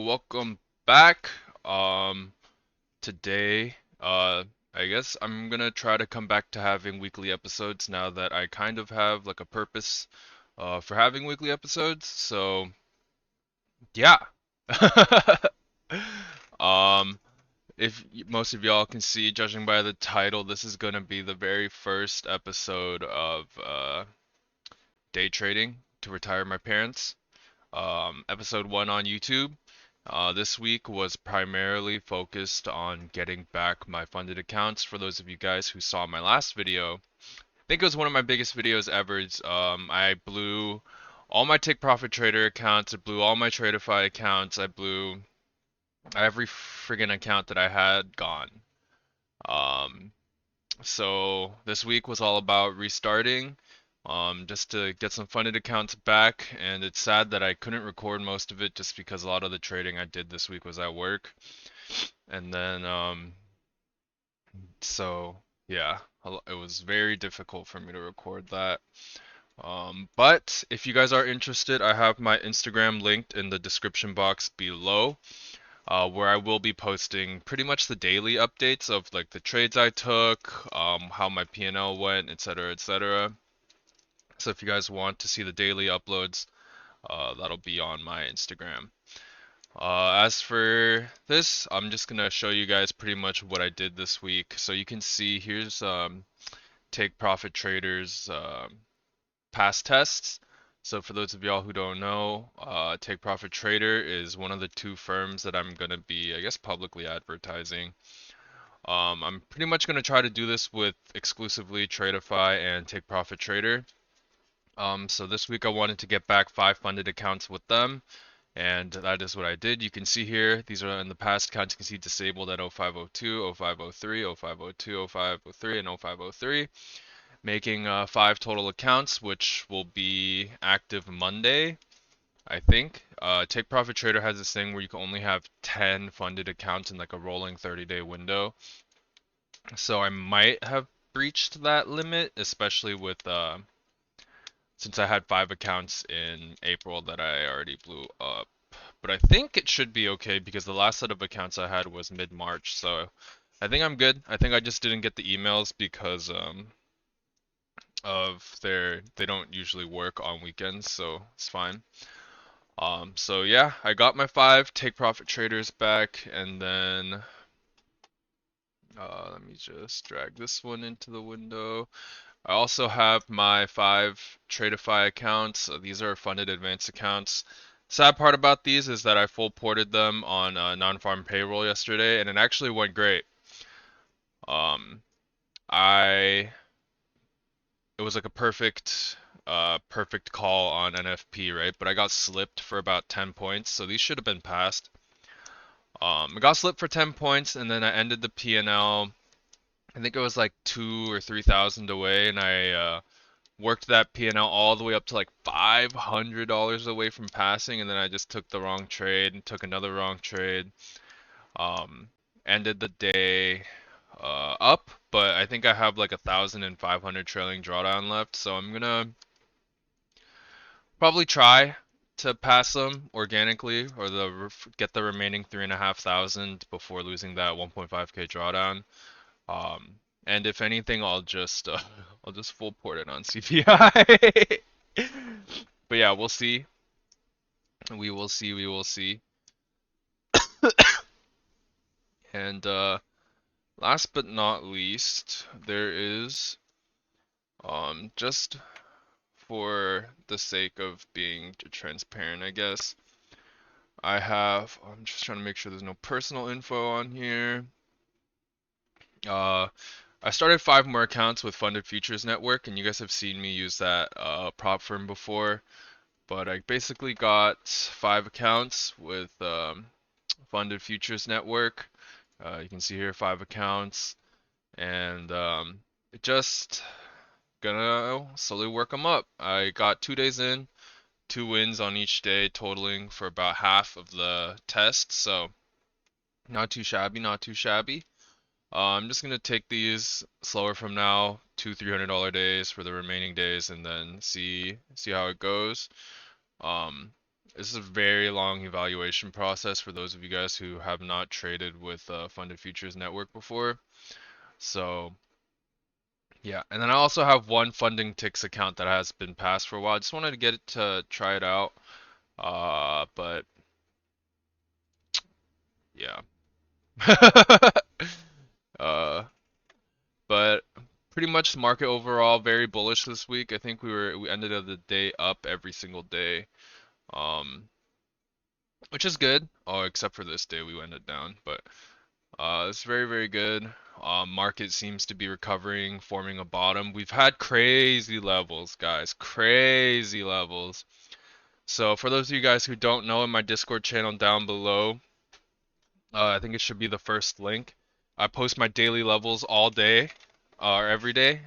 welcome back. Today, I guess I'm gonna try to come back to having weekly episodes now that I kind of have like a purpose for having weekly episodes. So, yeah. Um, if most of y'all can see, judging by the title, this is gonna be the very first episode of day trading to retire my parents. Episode 1 on YouTube. This week was primarily focused on getting back my funded accounts. For those of you guys who saw my last video, I think it was one of my biggest videos ever. I blew all my Take Profit Trader accounts, I blew all my Tradeify accounts, I blew every friggin' account that I had gone. Um, so this week was all about restarting, just to get some funded accounts back. And it's sad that I couldn't record most of it just because a lot of the trading I did this week was at work. And then, so yeah, it was very difficult for me to record that. But if you guys are interested, I have my Instagram linked in the description box below, where I will be posting pretty much the daily updates of like the trades I took, how my P&L went, etc., etc. So if you guys want to see the daily uploads, that'll be on my Instagram. As for this, I'm just gonna show you guys pretty much what I did this week. So you can see here's Take Profit Traders past tests. So for those of y'all who don't know, Take Profit Trader is one of the two firms that I'm gonna be, I guess, publicly advertising. I'm pretty much gonna try to do this with exclusively Tradeify and Take Profit Trader. So this week I wanted to get back 5 funded accounts with them, and that is what I did. You can see here, these are in the past accounts. You can see disabled at 0502, 0503, 0502, 0503, and 0503, making 5 total accounts, which will be active Monday, I think. Take Profit Trader has this thing where you can only have 10 funded accounts in like a rolling 30-day window. So I might have breached that limit, especially with since I had 5 accounts in April that I already blew up. But I think it should be okay because the last set of accounts I had was mid-March, so I think I'm good. I think I just didn't get the emails because of they don't usually work on weekends, so it's fine. So yeah, I got my 5 Take Profit Traders back, and then let me just drag this one into the window. I also have my 5 Tradeify accounts. These are funded advance accounts. Sad part about these is that I full ported them on non-farm payroll yesterday, and it actually went great. Um, I it was like a perfect call on NFP, right? But I got slipped for about 10 points, so these should have been passed. I got slipped for 10 points, and then I ended the P&L. I think it was like 2 or 3 thousand away, and I worked that P&L all the way up to like $500 away from passing, and then I just took the wrong trade and took another wrong trade. Um, Ended the day up, but I think I have like 1,500 trailing drawdown left, so I'm gonna probably try to pass them organically or get the remaining 3,500 before losing that 1.5k drawdown. And if anything, I'll just full port it on CPI. But yeah, we'll see. We will see. We will see. And last but not least, there is just for the sake of being transparent, I guess. I'm just trying to make sure there's no personal info on here. I started 5 more accounts with Funded Futures Network, and you guys have seen me use that prop firm before. But I basically got 5 accounts with Funded Futures Network. You can see here 5 accounts, and it just gonna slowly work them up. I got 2 days in, 2 wins on each day, totaling for about half of the test. So not too shabby, not too shabby. I'm just gonna take these slower from now, two $300 days for the remaining days, and then see how it goes. Um, This is a very long evaluation process for those of you guys who have not traded with Funded Futures Network before. So yeah, and then I also have one Funding Ticks account that has been passed for a while. I just wanted to get it to try it out. But yeah. uh, but pretty much market overall very bullish this week. I think we ended the day up every single day. Um, which is good. Oh, except for this day we ended down, but it's very, very good. Market seems to be recovering, forming a bottom. We've had crazy levels, guys, crazy levels. So for those of you guys who don't know, in my Discord channel down below, I think it should be the first link. I post my daily levels all day, or every day,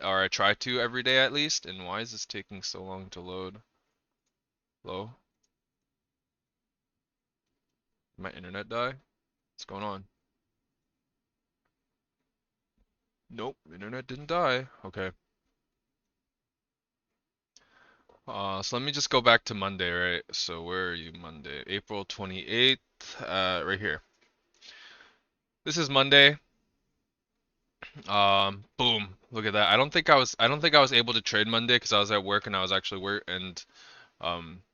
or I try to every day at least. And why is this taking so long to load? Hello? Did my internet die? What's going on? Nope, internet didn't die. Okay. So let me just go back to Monday, right? So where are you Monday? April 28th, right here. This is Monday. Boom. Look at that. I don't think I was able to trade Monday because I was at work and I was actually work and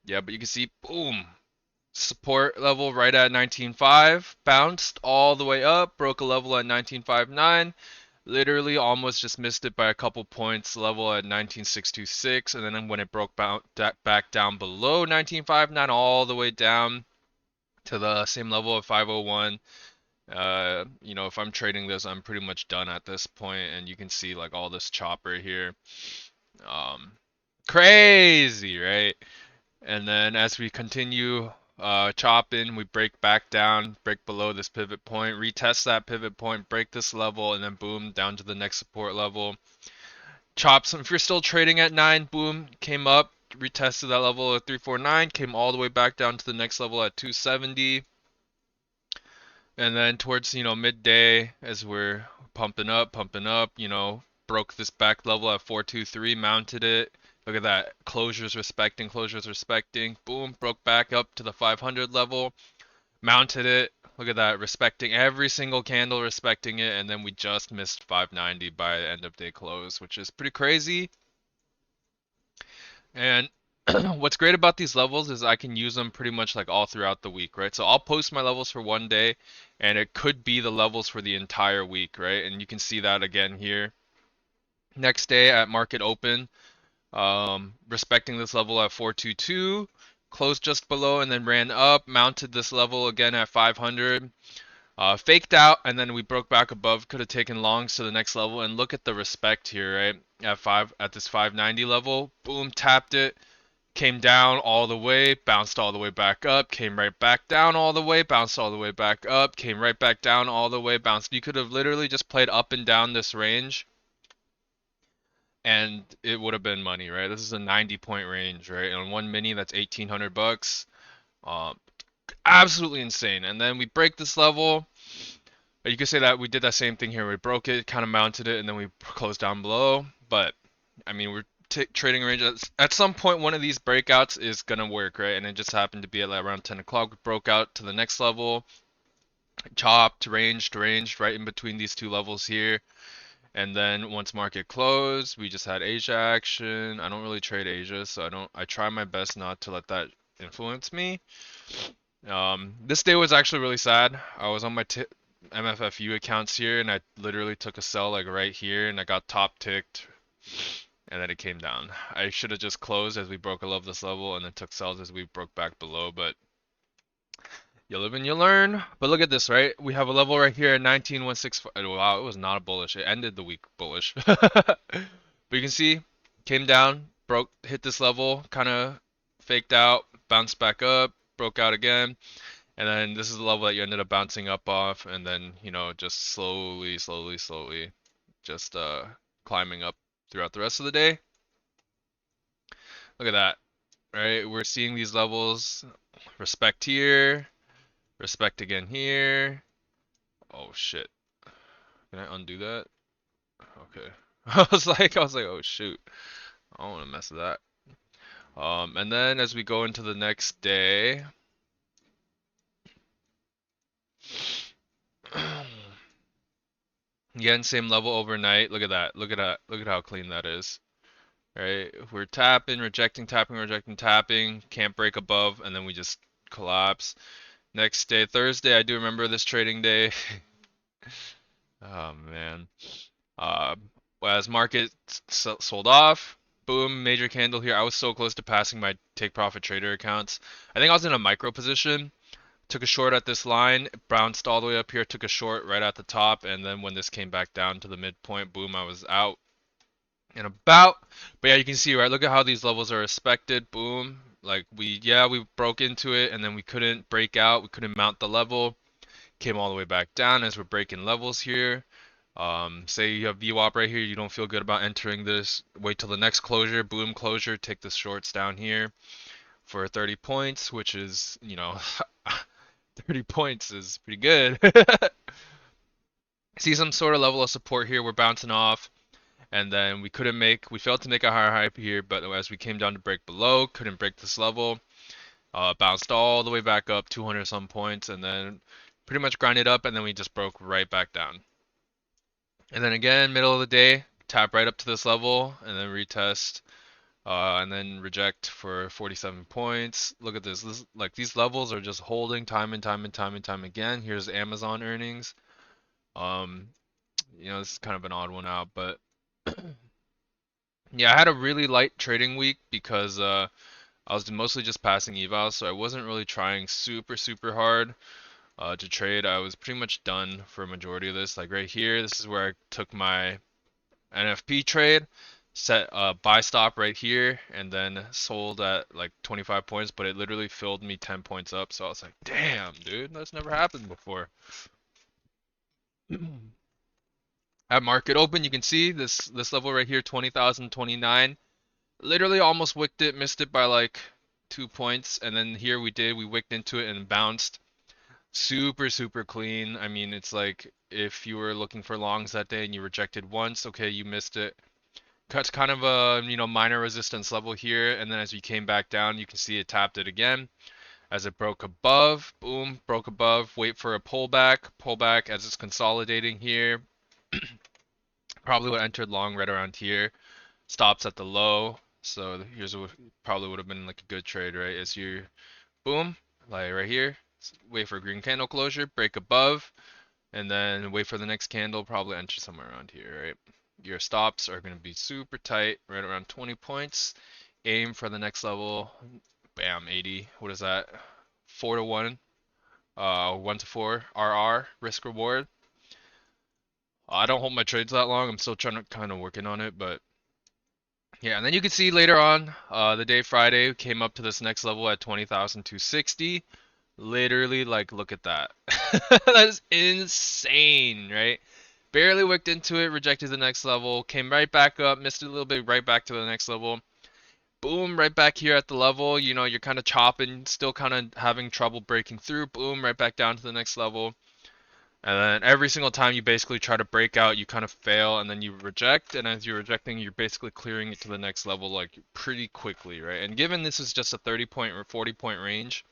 yeah, but you can see boom. Support level right at 19.5, bounced all the way up, broke a level at 19.59. Literally almost just missed it by a couple points, level at 19.626, and then when it broke back down below 19.59, all the way down to the same level of 501. You know, if I'm trading this, I'm pretty much done at this point, and you can see like all this chopper here. Um, Crazy, right? And then as we continue chopping, we break back down, break below this pivot point, retest that pivot point, break this level, and then boom, down to the next support level. Chops, if you're still trading at 9, boom, came up, retested that level at 349, came all the way back down to the next level at 270. And then towards, you know, midday, as we're pumping up, you know, broke this back level at 423, mounted it. Look at that. Closures respecting. Boom, broke back up to the 500 level, mounted it. Look at that, respecting every single candle, respecting it, and then we just missed 590 by end of day close, which is pretty crazy. And what's great about these levels is I can use them pretty much like all throughout the week, right? So I'll post my levels for one day and it could be the levels for the entire week, right? And you can see that again here. Next day at market open, respecting this level at 422, closed just below and then ran up, mounted this level again at 500. Faked out and then we broke back above, could have taken longs to the next level, and look at the respect here, right? At this 590 level, boom, tapped it, came down all the way, bounced all the way back up, came right back down all the way, bounced all the way back up, came right back down all the way, bounced. You could have literally just played up and down this range and it would have been money, right? This is a 90-point range, right? And on one mini that's 1800 bucks. Um Absolutely insane. And then we break this level. You could say that we did that same thing here. We broke it, kind of mounted it, and then we closed down below. But I mean, we're trading range. At some point, one of these breakouts is gonna work, right? And it just happened to be at like around 10 o'clock. We broke out to the next level, chopped, ranged right in between these two levels here. And then once market closed, we just had Asia action. I don't really trade Asia, so I try my best not to let that influence me. This day was actually really sad. I was on my MFFU accounts here, and I literally took a sell like right here, and I got top ticked, and then it came down. I should have just closed as we broke above this level, and then took sells as we broke back below, but you live and you learn. But look at this, right? We have a level right here at 19,165. Wow, it was not a bullish. It ended the week bullish. But you can see, came down, broke, hit this level, kind of faked out, bounced back up, broke out again. And then this is the level that you ended up bouncing up off, and then, you know, just slowly, just climbing up throughout the rest of the day. Look at that, right? We're seeing these levels, respect here, respect again here. Oh shit. Can I undo that? Okay. I was like, oh shoot. I don't want to mess with that. And then as we go into the next day, again, same level overnight. Look at that. Look at that. Look at how clean that is. Right? We're tapping, rejecting, tapping, rejecting, tapping. Can't break above, and then we just collapse. Next day, Thursday, I do remember this trading day. Oh man. Uh, as market sold off, boom, major candle here. I was so close to passing my take profit trader accounts. I think I was in a micro position. Took a short at this line, bounced all the way up here, took a short right at the top, and then when this came back down to the midpoint, boom, I was out and about. But yeah, you can see, right? Look at how these levels are respected. Boom. Like we broke into it and then we couldn't break out. We couldn't mount the level. Came all the way back down as we're breaking levels here. Say you have VWAP right here, you don't feel good about entering this. Wait till the next closure, boom, closure. Take the shorts down here for 30 points, which is, 30 points is pretty good. See some sort of level of support here. We're bouncing off. And then we failed to make a higher hype here, but as we came down to break below, couldn't break this level. Bounced all the way back up 200 some points, and then pretty much grinded up, and then we just broke right back down. And then again, middle of the day, tap right up to this level, and then retest, and then reject for 47 points. Look at this. Like these levels are just holding time and time and time and time again. Here's Amazon earnings. Um, this is kind of an odd one out, but yeah, I had a really light trading week because I was mostly just passing evals, so I wasn't really trying super super hard to trade. I was pretty much done for a majority of this. Like right here, this is where I took my NFP trade, set a buy stop right here, and then sold at like 25 points, but it literally filled me 10 points up. So I was like, damn, dude, that's never happened before. At market open, you can see this level right here, 20,029. Literally almost wicked it, missed it by like 2 points, and then here we wicked into it and bounced. Super, super clean. I mean, it's like if you were looking for longs that day and you rejected once, okay, you missed it. Cuts kind of a, minor resistance level here, and then as we came back down, you can see it tapped it again. As it broke above, boom, broke above, wait for a pullback as it's consolidating here. Probably would have entered long right around here. Stops at the low. So here's what probably would have been like a good trade, right? Is you boom, like right here, wait for a green candle closure, break above, and then wait for the next candle, probably enter somewhere around here, right? Your stops are going to be super tight, right around 20 points. Aim for the next level, bam, 80. What is that? 4 to 1, 1 to 4, RR, risk reward. I don't hold my trades that long. I'm still trying to kind of working on it, but yeah, and then you can see later on, the day Friday came up to this next level at 20,260. Literally, like, look at that. That's insane, right? Barely worked into it, rejected the next level, came right back up, missed it a little bit, right back to the next level. Boom, right back here at the level. You're kind of chopping, still kind of having trouble breaking through. Boom, right back down to the next level. And then every single time you basically try to break out, you kind of fail, and then you reject. And as you're rejecting, you're basically clearing it to the next level like pretty quickly, right? And given this is just a 30 point or 40 point range,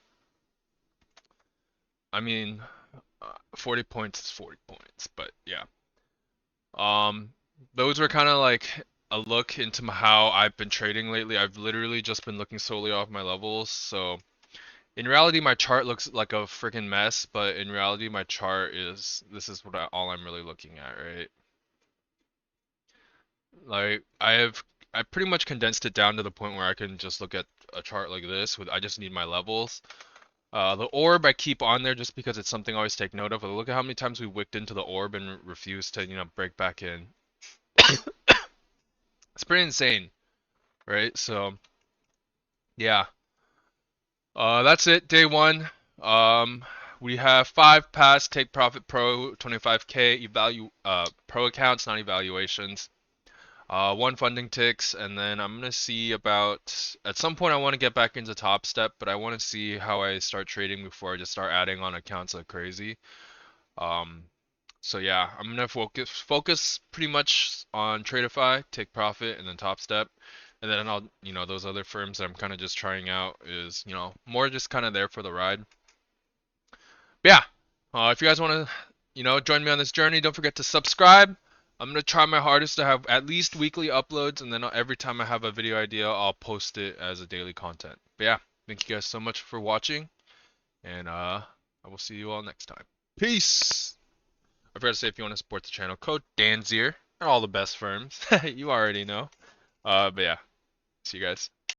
I mean, 40 points is 40 points, but yeah. Um, those were kind of like a look into how I've been trading lately. I've literally just been looking solely off my levels. So in reality, my chart looks like a freaking mess, but in reality, my chart is this is all I'm really looking at, right? Like I pretty much condensed it down to the point where I can just look at a chart like this with I just need my levels. The orb I keep on there just because it's something I always take note of. But look at how many times we wicked into the orb and refused to, break back in. It's pretty insane, right? So, yeah. That's it, day one. We have 5 pass, take profit pro, 25K, pro accounts, not evaluations. 1 funding ticks, and then I'm gonna see about at some point I want to get back into Top Step, but I want to see how I start trading before I just start adding on accounts like crazy. Um, so yeah, I'm gonna focus pretty much on Tradeify, take profit, and then Top Step. And then I'll, those other firms that I'm kind of just trying out is, more just kind of there for the ride. But yeah, if you guys want to, join me on this journey, don't forget to subscribe. I'm gonna try my hardest to have at least weekly uploads, and then every time I have a video idea, I'll post it as a daily content. But yeah, thank you guys so much for watching, and I will see you all next time. Peace. I forgot to say, if you want to support the channel, code DANZIER and all the best firms. You already know. But yeah, see you guys.